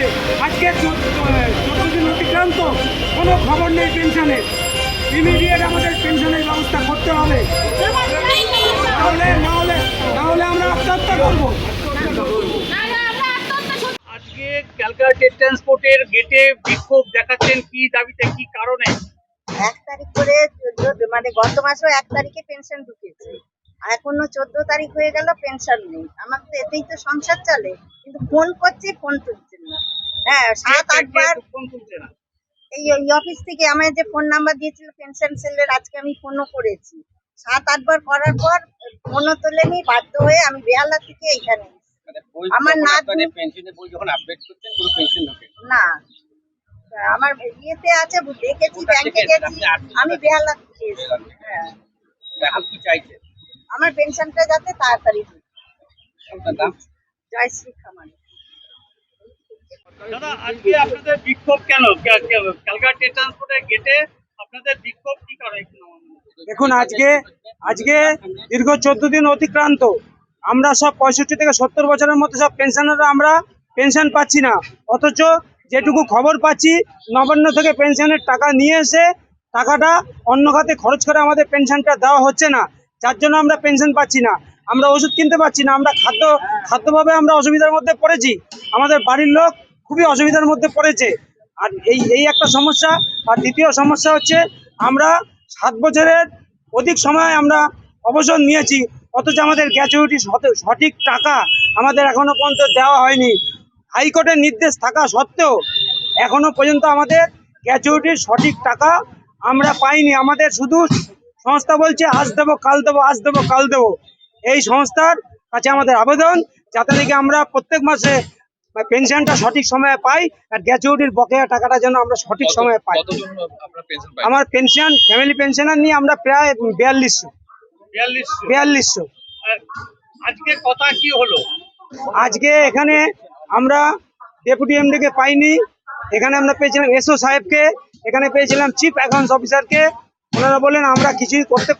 হচ্ছে। আজকে 14 দিন অতিক্রান্ত, কোনো খবর নেই পেনশনের। ইমিডিয়েট আমাদের পেনশনের ব্যবস্থা করতে হবে, নাহলে আমরা আত্মহত্যা করবো। আজকে ক্যালকাটা টেট ট্রান্সপোর্টের গেটে বিক্ষোভ দেখাচ্ছেন, কি দাবিতে, কি কারণে? 1 তারিখ করে মানে গত মাসেও 1 তারিখে পেনশন ঢুকেছে, আর এখনো 14 তারিখ হয়ে গেল পেনশন নেই। আমার তো এতেই তো সংসার চলে, কিন্তু ফোন করছি, ফোন তুলছেন না। হ্যাঁ, 7-8 বার ফোন তুলছে না। এই অফিস থেকে আমার যে ফোন নাম্বার দিয়েছিল পেনশন সেলের, আজকে আমি ফোনও করেছি। 7-8 বার করার পর ফোনও তোলেনি। বাধ্য হয়ে আমি বেহালা থেকে এইখানে আমার পেনশনের বই যখন আপডেট করছেন কোনো পেনশন ঢোকে না, আমার ইয়েতে আছে, দেখেছি, ব্যাংকে গেছি, আমি বেহালা থেকে এসেছি। হ্যাঁ, এখন কি চাইছে? আমার পেনশনটা যাতে তাড়াতাড়ি হয়। আপনার নাম? জয়শ্রী খামারি। দাদা, আজকে আপনাদের বিক্ষোভ কেন? ক্যালকাটা টেট ট্রান্সপোর্টের গেটে আপনাদের বিক্ষোভ কি কারণে? দেখুন, আজকে দীর্ঘ 14 দিন অতিক্রান্ত। আমরা সব 65 থেকে 70 বছরের মধ্যে সব পেনশনাররা আমরা পেনশন পাচ্ছি না, অথচ যেটুকু খবর পাচ্ছি নবান্ন থেকে পেনশনের টাকা নিয়ে এসে টাকাটা অন্য খাতে খরচ করে আমাদের পেনশনটা দেওয়া হচ্ছে না, যার জন্য আমরা পেনশন পাচ্ছি না। আমরা ওষুধ কিনতে পারছি না, আমরা খাদ্যভাবে আমরা অসুবিধার মধ্যে পড়েছি, আমাদের বাড়ির লোক খুবই অসুবিধার মধ্যে পড়েছে। আর এই একটা সমস্যা। আর দ্বিতীয় সমস্যা হচ্ছে, আমরা 7 বছরের অধিক সময় আমরা অবসর নিয়েছি, অথচ আমাদের গ্র্যাচুইটি সঠিক টাকা আমাদের এখনো পর্যন্ত দেওয়া হয়নি। হাইকোর্টের নির্দেশ থাকা সত্ত্বেও এখনো পর্যন্ত আমাদের গ্র্যাচুইটির সঠিক টাকা আমরা পাইনি। আমাদের শুধু সংস্থা বলছে আজ দেবো কাল দেবো, আজ দেবো কাল দেবো। এই সংস্থার কাছে আমাদের আবেদন, যাতে নাকি আমরা প্রত্যেক মাসে পেনশনটা সঠিক সময়ে পাই, আর গ্র্যাচুইটির বকেয়া টাকাটা যেন আমরা সঠিক সময়ে পাই। আমার পেনশন, ফ্যামিলি পেনশনার নিয়ে আমরা প্রায় 4200। আজকে কথা কি হলো? আজকে এখানে আমরা ডেপুটি এমডিকে পাইনি, এখানে আমরা পেয়েছিলাম এসও সাহেবকে, এখানে পেয়েছিলাম চিফ অ্যাকাউন্টস অফিসারকে। ওনারা বললেন আমরা কিছুই করতে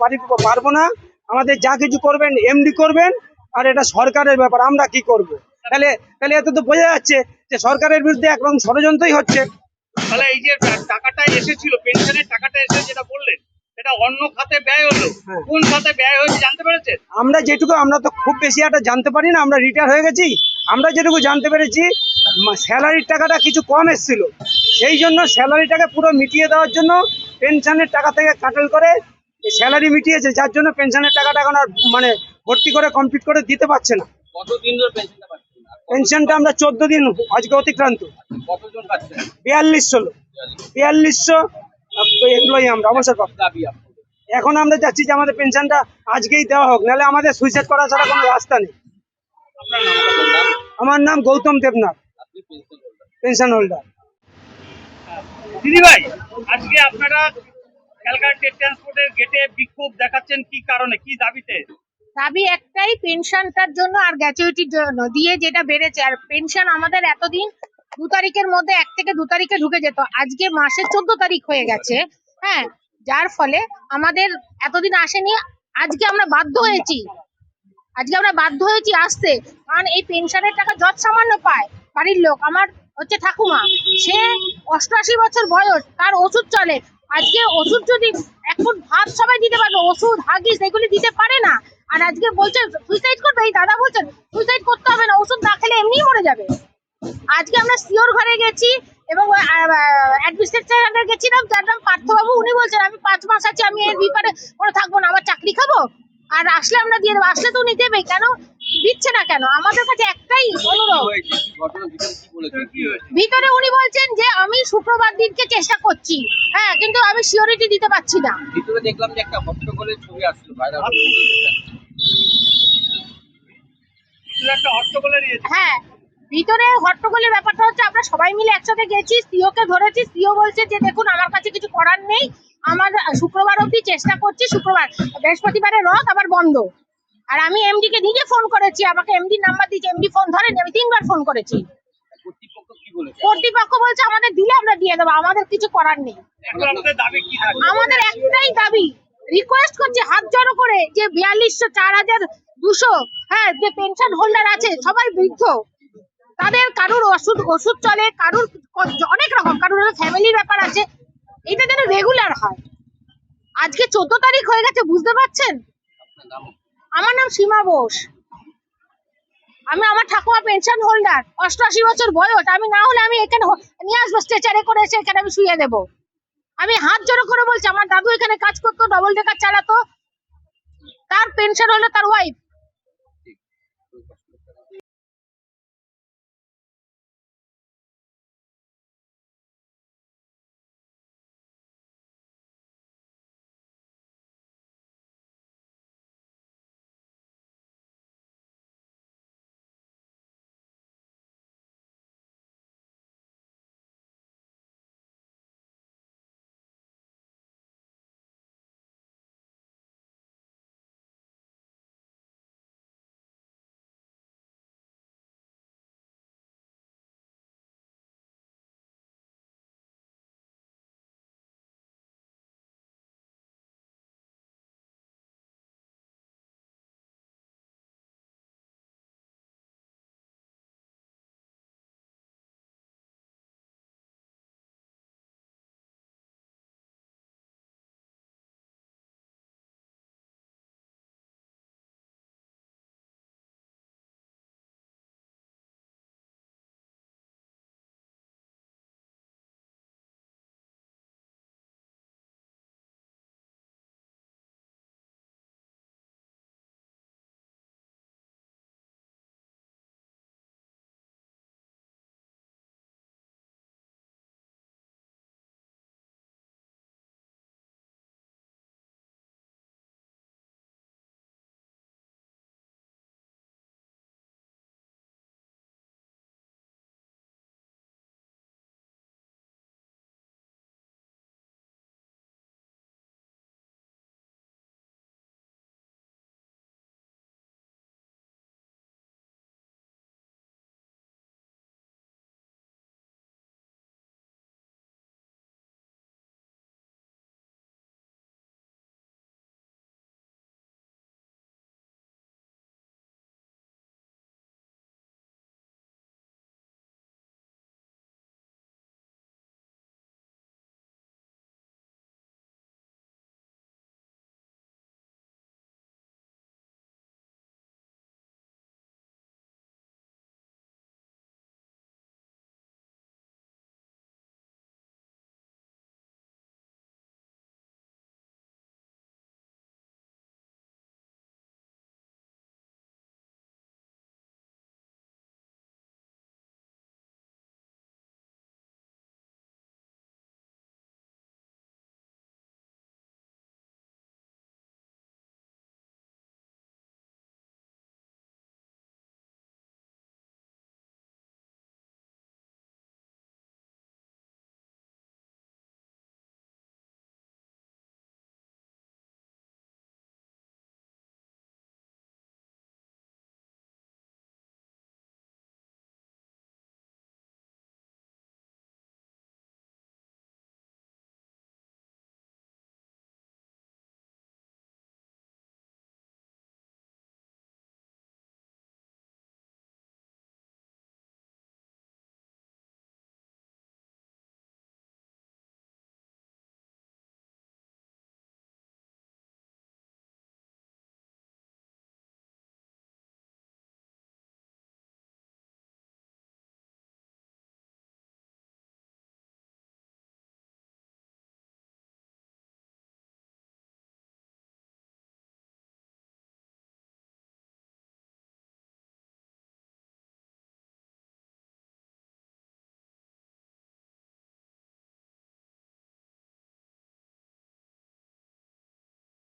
পারবো না, আমাদের যা কিছু করবেন এমডি করবেন, আর এটা সরকারের ব্যাপার, আমরা কি করব। তাহলে এত তো বোঝা যাচ্ছে যে সরকারের বিরুদ্ধে একরকম ষড়যন্ত্রই হচ্ছে। তাহলে এই যে টাকাটা এসেছিল, পেনশনের টাকাটা এসে যেটা বললেন, এটা অন্য খাতে ব্যয় হলো। হ্যাঁ। কোন খাতে ব্যয় হয়েছে জানতে পেরেছেন? আমরা তো খুব বেশি একটা জানতে পারি না, আমরা রিটায়ার হয়ে গেছি। আমরা যেটুকু জানতে পেরেছি, স্যালারির টাকাটা কিছু কম এসেছিল, সেই জন্য স্যালারিটাকে পুরো মিটিয়ে দেওয়ার জন্য পেনশনের টাকা থেকে কাটেল করে স্যালারি মিটিয়েছে, যার জন্য পেনশনের টাকাটা এখন আর ভর্তি করে কমপ্লিট করে দিতে পারছে না। কতদিন ধরে পেনশনটা পাচ্ছেন? পেনশনটা আমরা 14 দিন আজকে অতিক্রান্ত। কতজন পাচ্ছেন? 4200 এমপ্লয়ি আমরা অবসর প্রাপ্ত। দাবি এখন আমরা চাচ্ছি যে আমাদের পেনশনটা আজকেই দেওয়া হোক, নাহলে আমাদের সুইসাইড করা ছাড়া কোনো রাস্তা নেই। আপনার নাম? আমার নাম গৌতম দেবনাথ, আপনি পেনশন হোল্ডার। Pension holder. দিদি ভাই, আজকে আপনারা ক্যালকাটা টেট ট্রান্সপোর্টের গেটে বিক্ষোভ দেখাচ্ছেন, কি কারণে, কি দাবিতে? দাবি একটাই, পেনশনটার জন্য আর গ্র্যাচুইটির জন্য দিয়ে যেটা বেড়েছে। আর পেনশন আমাদের এতদিন 2 তারিখের মধ্যে 1 থেকে 2 তারিখে ঢুকে যেত, আজকে মাসের 14 তারিখ হয়ে গেছে। হ্যাঁ, যার ফলে আমাদের এতদিন আসেনি। আজকে আমরা বাধ্য হয়েছি আসতে, কারণ এই পেনশনের টাকা যত সামান্য পায় বাড়ির লোক। আমার হচ্ছে ঠাকুমা, সে 88 বছর বয়স, তার ওষুধ চলে। আজকে ওষুধ যদি এখন ভাত সবাই দিতে পারবে, ওষুধ হাগিস এগুলি দিতে পারে না। আর আজকে বলছে সুইসাইড করবে। এই দাদা বলছেন সুইসাইড করতে হবে না, ওষুধ না খেলে এমনিই মরে যাবে। আজকে আমরা সিওর ঘরে গেছি এবং অ্যাডমিনিস্ট্রেটর গেছিলাম, যার নাম পার্থবাবু। উনি বলছেন আমি 5 মাস আছি, আমি এর বিপারে কোনো থাকবো না, আমার চাকরি খাবো। আর আসলে আমরা দিয়ে দেবো, আসলে তো উনি দেবে, কেন দিচ্ছে না কেন? আমাদের কাছে একটাই অনুরোধ। ভিতরে উনি বলছেন যে আমি শুক্রবার দিনকে চেষ্টা করছি, হ্যাঁ, কিন্তু আমি সিওরিটি দিতে পারছি না। ভিতরে দেখলাম যে একটা হট্টগোলের ছবি আসছিল ভাইরাল। একটা হট্টগোলের হ্যাঁ, ভিতরে হট্টগোলের ব্যাপারটা হচ্ছে আমরা সবাই মিলে একসাথে গেছি, সিওকে ধরেছি। সিও বলছে যে দেখুন আমার কাছে কিছু করার নেই, আমার শুক্রবার অবধি চেষ্টা করছি, শুক্রবার বৃহস্পতিবারে রথ আবার বন্ধ। আর আমি এমডি কে নিজে ফোন করেছি, আমাকে এমডি নাম্বার দিয়েছে, এমডি ফোন ধরেনি, আমি 3 বার ফোন করেছি। কর্তৃপক্ষ বলছে আমাদের দিলে আমরা দিয়ে দেবো, আমাদের কিছু করার নেই। আমাদের একটাই দাবি, রিকোয়েস্ট করছি হাত জড়ো করে, যে 4200 4200 হ্যাঁ, যে পেনশন হোল্ডার আছে সবাই বৃদ্ধ, তাদের কারুর ওষুধ চলে, কারুর অনেক রকম, কারুর ফ্যামিলির ব্যাপার আছে, এটা যেন রেগুলার হয়। আজকে 14 তারিখ হয়ে গেছে, বুঝতে পারছেন? আমার নাম সীমা বোস। আমার ঠাকুমা পেনশন হোল্ডার, 88 বছর বয়স। আমি না হলে আমি এখানে নিয়ে আসবো, স্ট্রেচারে করে এসে এখানে আমি শুয়ে দেবো। আমি হাত জোড়ো করে বলছি, আমার দাদু এখানে কাজ করতো, ডবল ডেকার চালাতো, তার পেনশন হলো তার ওয়াইফ